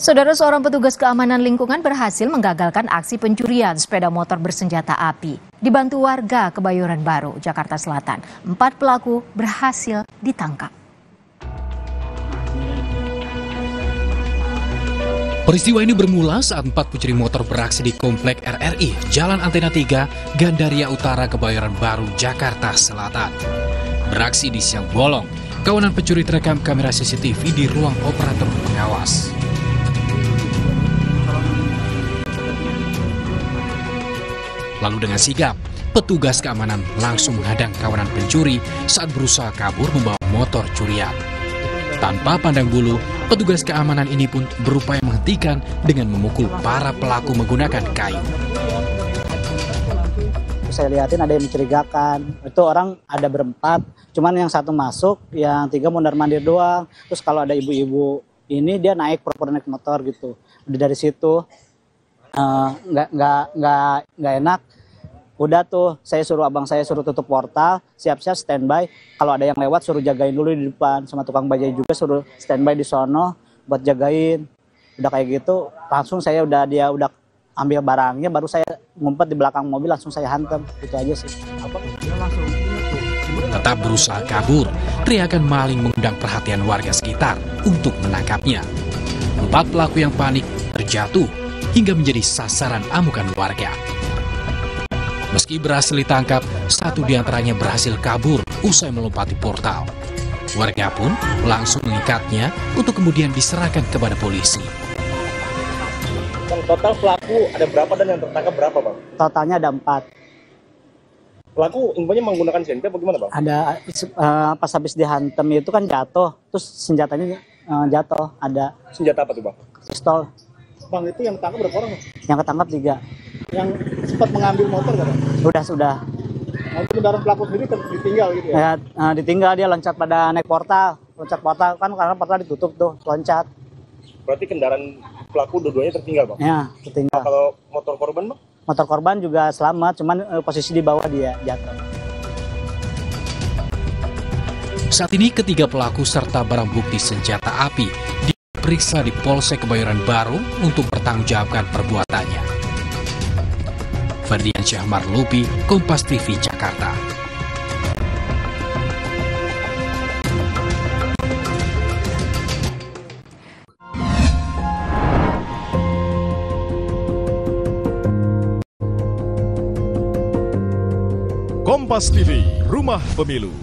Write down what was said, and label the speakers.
Speaker 1: Saudara, seorang petugas keamanan lingkungan berhasil menggagalkan aksi pencurian sepeda motor bersenjata api. Dibantu warga Kebayoran Baru, Jakarta Selatan, 4 pelaku berhasil ditangkap.
Speaker 2: Peristiwa ini bermula saat 4 pencuri motor beraksi di Komplek RRI, Jalan Antena 3, Gandaria Utara, Kebayoran Baru, Jakarta Selatan. Beraksi di siang bolong, kawanan pencuri terekam kamera CCTV di ruang operator pengawas. Lalu dengan sigap, petugas keamanan langsung menghadang kawanan pencuri saat berusaha kabur membawa motor curian. Tanpa pandang bulu, petugas keamanan ini pun berupaya menghentikan dengan memukul para pelaku menggunakan kayu.
Speaker 3: Saya lihatin ada yang mencurigakan, itu orang ada berempat, cuman yang satu masuk, yang 3 mondar-mandir doang. Terus kalau ada ibu-ibu ini dia naik pura-pura naik motor gitu. Dari situ nggak enak. Udah tuh, abang saya suruh tutup portal, siap-siap standby. Kalau ada yang lewat suruh jagain dulu di depan, sama tukang bajai juga suruh standby di sono buat jagain. Udah kayak gitu, langsung dia udah ambil barangnya, baru saya ngumpet di belakang mobil, langsung saya hantam. Itu aja sih.
Speaker 2: Tetap berusaha kabur, teriakan maling mengundang perhatian warga sekitar untuk menangkapnya. 4 pelaku yang panik terjatuh hingga menjadi sasaran amukan warga. Meski berhasil ditangkap, 1 diantaranya berhasil kabur usai melompati portal. Warga pun langsung mengikatnya untuk kemudian diserahkan kepada polisi.
Speaker 4: Total pelaku ada berapa dan yang tertangkap berapa, Bang?
Speaker 3: Totalnya ada 4.
Speaker 4: Pelaku infonya menggunakan senjata bagaimana, Bang?
Speaker 3: Ada pas habis dihantam itu kan jatuh, terus senjatanya jatuh. Ada
Speaker 4: Senjata apa tuh, Bang?
Speaker 3: pistol.
Speaker 4: Bang, itu yang tertangkap berapa orang, Bang?
Speaker 3: Yang ketangkap 3.
Speaker 4: Yang sempat mengambil motor nggak, Bang?
Speaker 3: Sudah.
Speaker 4: Nah, itu kendaraan pelaku sendiri ditinggal gitu ya?
Speaker 3: Ditinggal, dia loncat pada naik portal. Loncat portal kan karena portal ditutup tuh, loncat.
Speaker 4: Berarti kendaraan pelaku dua-duanya tertinggal, Bang?
Speaker 3: Ya, tertinggal.
Speaker 4: Nah, kalau motor korban, Bang?
Speaker 3: Motor korban juga selamat, cuman posisi di bawah dia jatuh.
Speaker 2: Saat ini ketiga pelaku serta barang bukti senjata api diperiksa di Polsek Kebayoran Baru untuk bertanggungjawabkan perbuatannya. Ferdian Syah Marlupi, Kompas TV, Jakarta.
Speaker 5: Kompas TV, Rumah Pemilu.